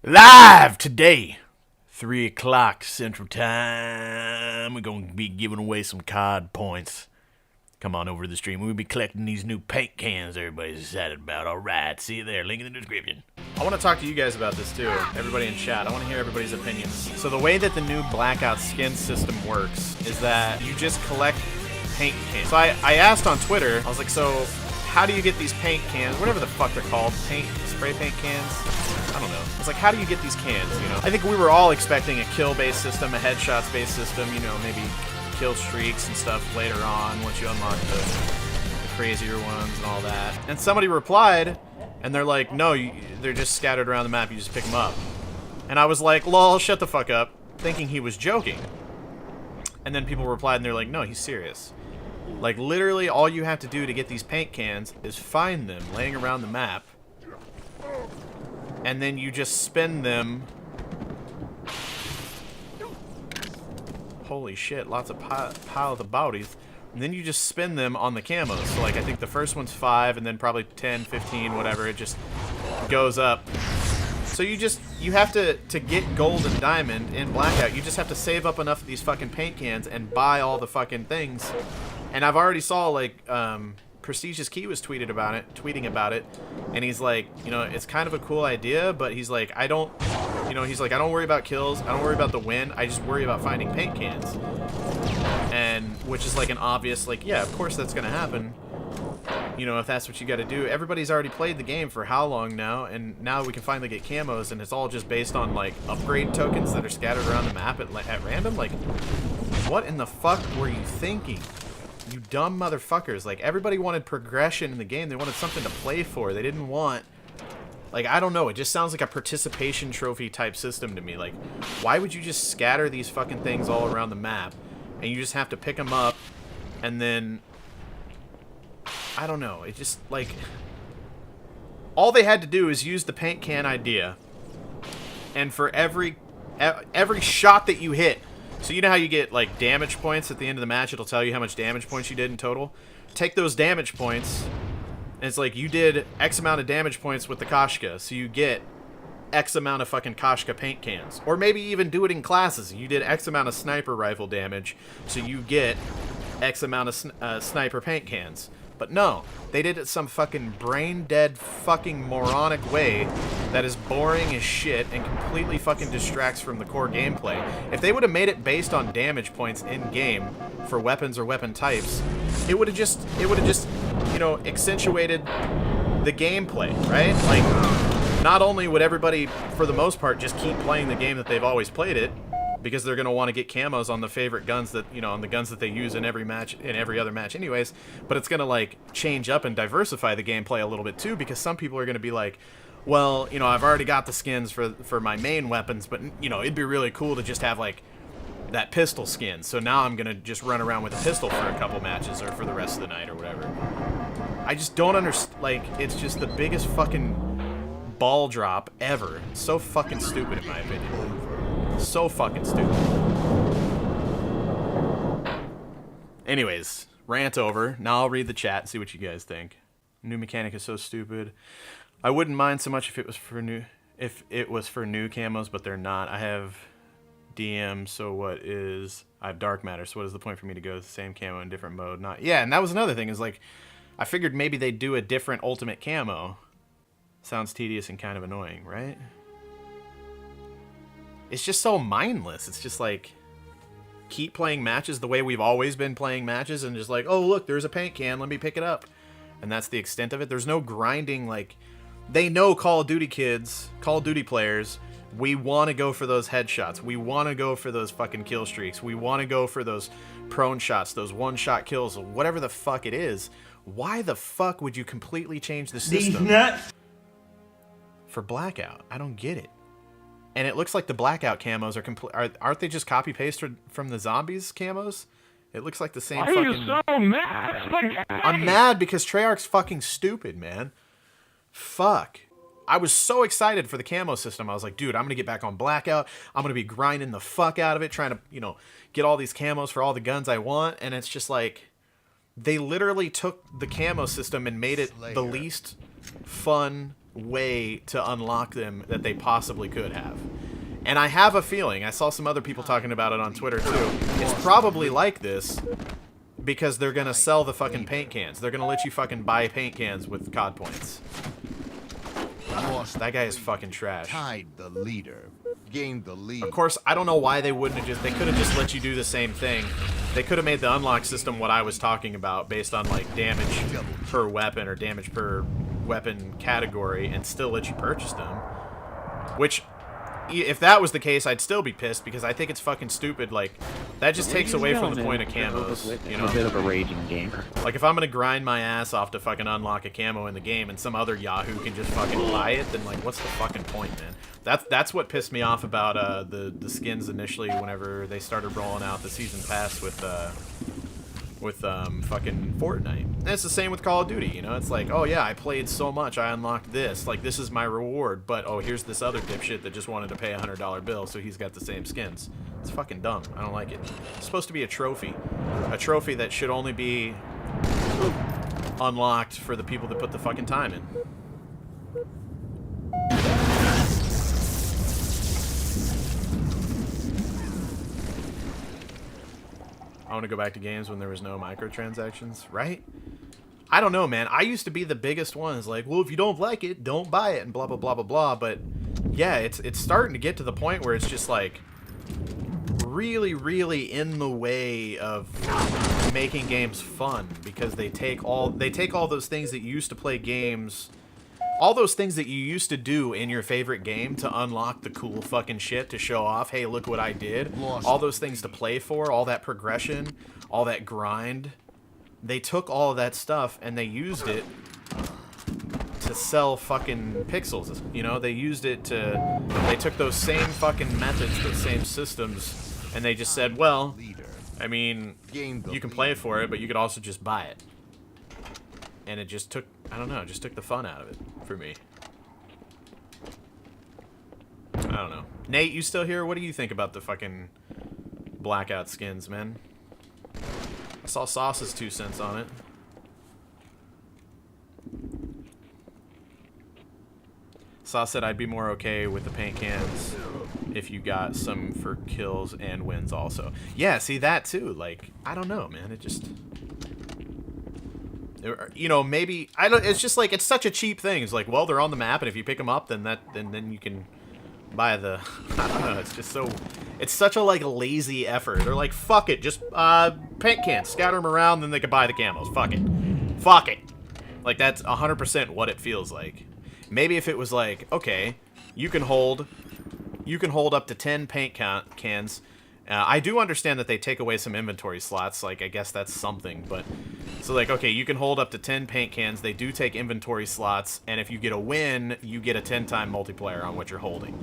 Live today, 3 o'clock Central Time. We're going to be giving away some COD points. Come on over to the stream. We'll be collecting these new paint cans everybody's excited about. Alright, see you there. Link in the description. I want to talk to you guys about this too. Everybody in chat. I want to hear everybody's opinions. So the way that the new Blackout skin system works is that you just collect paint cans. So I asked on Twitter, I was like, so how do you get these paint cans? Whatever the fuck they're called. Spray paint cans? I don't know. It's like, how do you get these cans, you know? I think we were all expecting a kill-based system, a headshots-based system, you know, maybe kill streaks and stuff later on once you unlock the crazier ones and all that. And somebody replied, and they're like, no, they're just scattered around the map, you just pick them up. And I was like, lol, shut the fuck up, thinking he was joking. And then people replied, and they're like, no, he's serious. Like, literally, all you have to do to get these paint cans is find them laying around the map, and then you just spin them. Holy shit, lots of piles of bodies. And then you just spin them on the camos. So like, I think the first one's 5, and then probably 10, 15, whatever. It just goes up. So you have to get gold and diamond in Blackout, you just have to save up enough of these fucking paint cans and buy all the fucking things. And I've already saw, like, Prestigious Key was tweeting about it, and he's like, you know, it's kind of a cool idea, but he's like, I don't worry about kills, I don't worry about the win, I just worry about finding paint cans. And, which is like an obvious, like, yeah, of course that's gonna happen, you know, if that's what you gotta do. Everybody's already played the game for how long now, and now we can finally get camos, and it's all just based on, like, upgrade tokens that are scattered around the map at random. Like, what in the fuck were you thinking? You dumb motherfuckers. Like, everybody wanted progression in the game. They wanted something to play for. They didn't want... Like, I don't know. It just sounds like a participation trophy type system to me. Like, why would you just scatter these fucking things all around the map, and you just have to pick them up, and then... I don't know. It just, like... All they had to do is use the paint can idea, and for every shot that you hit... So you know how you get, like, damage points at the end of the match? It'll tell you how much damage points you did in total. Take those damage points, and it's like you did X amount of damage points with the Koshka, so you get X amount of fucking Koshka paint cans. Or maybe even do it in classes. You did X amount of sniper rifle damage, so you get X amount of sniper paint cans. But no, they did it some fucking brain-dead fucking moronic way that is boring as shit and completely fucking distracts from the core gameplay. If they would have made it based on damage points in-game for weapons or weapon types, it would have just, you know, accentuated the gameplay, right? Like, not only would everybody, for the most part, just keep playing the game that they've always played it, because they're going to want to get camos on the favorite guns that, you know, on the guns that they use in every match, in every other match anyways, but it's going to, like, change up and diversify the gameplay a little bit too, because some people are going to be like, well, you know, I've already got the skins for my main weapons, but, you know, it'd be really cool to just have, like, that pistol skin, so now I'm going to just run around with a pistol for a couple matches, or for the rest of the night, or whatever. I just don't understand, like, it's just the biggest fucking ball drop ever. It's so fucking stupid, in my opinion. So fucking stupid. Anyways, rant over. Now I'll read the chat and see what you guys think. New mechanic is so stupid. I wouldn't mind so much if it was for new camos, but they're not. I have DM, so I have dark matter, so what is the point for me to go with the same camo in different mode? Not yeah, and that was another thing, is like, I figured maybe they'd do a different ultimate camo. Sounds tedious and kind of annoying, right? It's just so mindless. It's just like, keep playing matches the way we've always been playing matches, and just like, oh look, there's a paint can, let me pick it up. And that's the extent of it. There's no grinding. Like, they know Call of Duty kids, Call of Duty players, we want to go for those headshots. We want to go for those fucking kill streaks. We want to go for those prone shots, those one-shot kills, whatever the fuck it is. Why the fuck would you completely change the system for Blackout? I don't get it. And it looks like the Blackout camos aren't they just copy-pasted from the zombies camos? It looks like the same fucking... Why are you so mad? I'm mad because Treyarch's fucking stupid, man. Fuck. I was so excited for the camo system. I was like, dude, I'm gonna get back on Blackout. I'm gonna be grinding the fuck out of it, trying to, you know, get all these camos for all the guns I want. And it's just like, they literally took the camo system and made it the least fun way to unlock them that they possibly could have. And I have a feeling, I saw some other people talking about it on Twitter too, it's probably like this because they're gonna sell the fucking paint cans. They're gonna let you fucking buy paint cans with COD points. That guy is fucking trash. Tied the leader. Gained the lead. Of course, I don't know why they wouldn't have they could have just let you do the same thing. They could have made the unlock system what I was talking about, based on like damage per weapon or damage per weapon category, and still let you purchase them. Which, if that was the case, I'd still be pissed, because I think it's fucking stupid. Like, that just takes away from the point of camos, you know? I'm a bit of a raging gamer. Like, if I'm gonna grind my ass off to fucking unlock a camo in the game and some other yahoo can just fucking buy it, then, like, what's the fucking point, man? That's what pissed me off about the skins initially whenever they started rolling out the season pass with fucking Fortnite. And it's the same with Call of Duty, you know? It's like, oh yeah, I played so much, I unlocked this. Like, this is my reward, but oh, here's this other dipshit that just wanted to pay a $100 bill, so he's got the same skins. It's fucking dumb. I don't like it. It's supposed to be a trophy. A trophy that should only be unlocked for the people that put the fucking time in. I want to go back to games when there was no microtransactions, right? I don't know, man. I used to be the biggest one. It's like, well, if you don't like it, don't buy it, and blah, blah, blah, blah, blah. But, yeah, it's starting to get to the point where it's just, like, really, really in the way of making games fun, because they take all those things that you used to play games... All those things that you used to do in your favorite game to unlock the cool fucking shit, to show off, hey, look what I did. All those things to play for, all that progression, all that grind. They took all of that stuff and they used it to sell fucking pixels, you know? They used it to... They took those same fucking methods, those same systems, and they just said, well, I mean, you can play for it, but you could also just buy it. And it just took, I don't know, it just took the fun out of it for me. I don't know. Nate, you still here? What do you think about the fucking Blackout skins, man? I saw Sauce's 2 cents on it. Sauce said I'd be more okay with the paint cans if you got some for kills and wins also. Yeah, see that too. Like, I don't know, man. It just... You know, maybe I don't. It's just like, it's such a cheap thing. It's like, well, they're on the map, and if you pick them up, then then you can buy the. I don't know. It's just so. It's such a like lazy effort. They're like, fuck it, just paint cans, scatter them around, then they can buy the camos. Fuck it, fuck it. Like, that's 100% what it feels like. Maybe if it was like, okay, you can hold up to 10 paint cans. I do understand that they take away some inventory slots, like, I guess that's something, but... So, like, okay, you can hold up to 10 paint cans, they do take inventory slots, and if you get a win, you get a 10-time multiplier on what you're holding,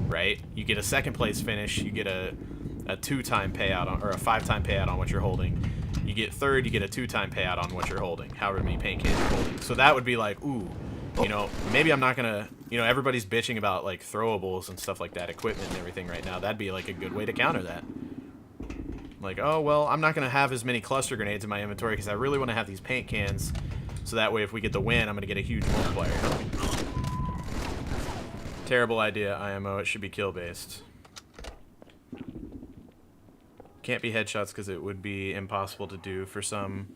right? You get a second place finish, you get a 2-time payout, on, or a 5-time payout on what you're holding. You get third, you get a 2-time payout on what you're holding, however many paint cans you're holding. So that would be like, ooh, you know, maybe I'm not gonna... You know, everybody's bitching about, like, throwables and stuff like that, equipment and everything right now. That'd be, like, a good way to counter that. Like, oh, well, I'm not going to have as many cluster grenades in my inventory because I really want to have these paint cans, so that way if we get the win, I'm going to get a huge multiplier. Terrible idea, IMO. It should be kill-based. Can't be headshots because it would be impossible to do for some,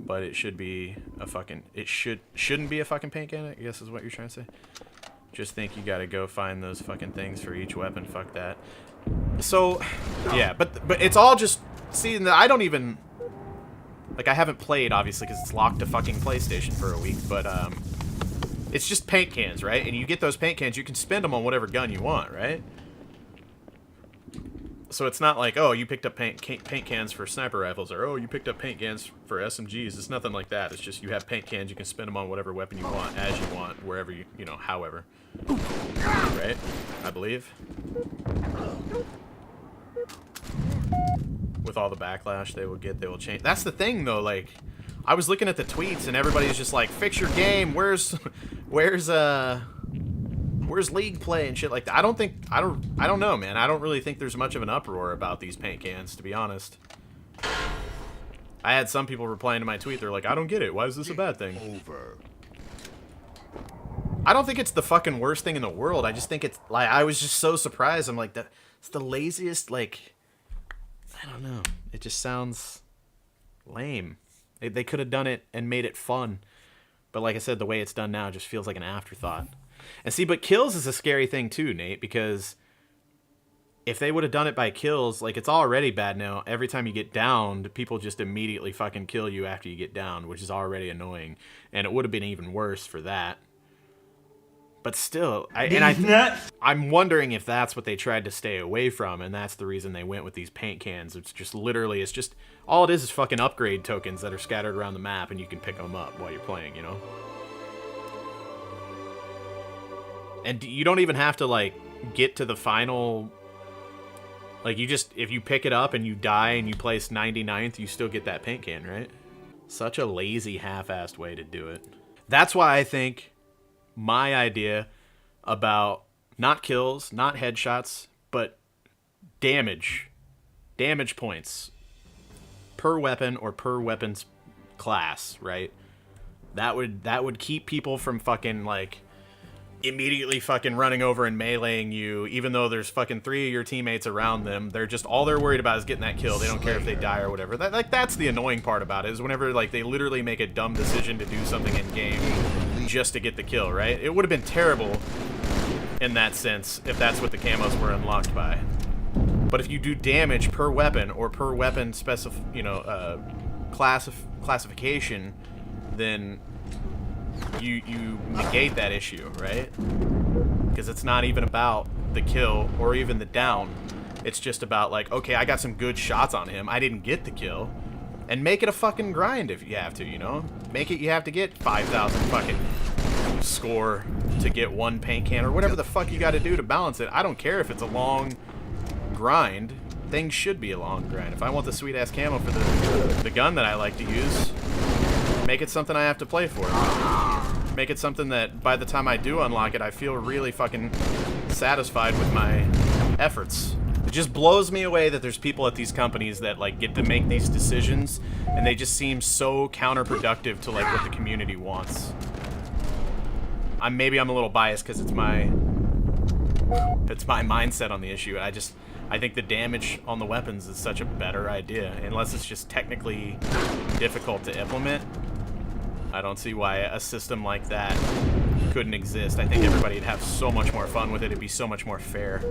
but it should be a fucking... It shouldn't be a fucking paint can, I guess is what you're trying to say. Just think you gotta go find those fucking things for each weapon. Fuck that. So, yeah, but it's all just... See, I don't even... Like, I haven't played, obviously, because it's locked to fucking PlayStation for a week, but, it's just paint cans, right? And you get those paint cans, you can spend them on whatever gun you want, right? So it's not like, oh, you picked up paint cans for sniper rifles, or, oh, you picked up paint cans for SMGs. It's nothing like that. It's just you have paint cans, you can spend them on whatever weapon you want, as you want, wherever you know, however. Right? I believe. With all the backlash they will get, they will change. That's the thing, though, like, I was looking at the tweets, and everybody's just like, fix your game, where's league play and shit like that. I don't know, man. I don't really think there's much of an uproar about these paint cans, to be honest. I had some people replying to my tweet, they're like, I don't get it. Why is this a bad thing? Over. I don't think it's the fucking worst thing in the world. I just think it's like I was just so surprised. I'm like, it's the laziest. Like, I don't know. It just sounds lame. They could have done it and made it fun, but like I said, the way it's done now just feels like an afterthought. And see, but kills is a scary thing too, Nate, because if they would have done it by kills, like it's already bad now. Every time you get downed, people just immediately fucking kill you after you get downed, which is already annoying. And it would have been even worse for that. But still, I'm wondering if that's what they tried to stay away from, and that's the reason they went with these paint cans. It's just literally, it's just, all it is fucking upgrade tokens that are scattered around the map, and you can pick them up while you're playing, you know? And you don't even have to, like, get to the final, like, you just, if you pick it up and you die and you place 99th, you still get that paint can, right? Such a lazy, half-assed way to do it. That's why I think my idea about not kills, not headshots, but damage points per weapon or per weapon's class, right? That would keep people from fucking like immediately fucking running over and meleeing you, even though there's fucking 3 of your teammates around them. They're just, all they're worried about is getting that kill. They don't care if they die or whatever. That's the annoying part about it, is whenever like they literally make a dumb decision to do something in game just to get the kill, right? It would have been terrible in that sense if that's what the camos were unlocked by. But if you do damage per weapon or per weapon classification, then you negate that issue, right? Because it's not even about the kill or even the down. It's just about like, okay, I got some good shots on him. I didn't get the kill. And make it a fucking grind if you have to, you know? Make it you have to get 5,000 fucking score to get 1 paint can or whatever the fuck you got to do to balance it. I don't care if it's a long grind. Things should be a long grind. If I want the sweet ass camo for the gun that I like to use, make it something I have to play for. Make it something that by the time I do unlock it, I feel really fucking satisfied with my efforts. It just blows me away that there's people at these companies that like get to make these decisions, and they just seem so counterproductive to like what the community wants. Maybe I'm a little biased because it's my mindset on the issue. I think the damage on the weapons is such a better idea, unless it's just technically difficult to implement. I don't see why a system like that couldn't exist. I think everybody would have so much more fun with it. It'd be so much more fair.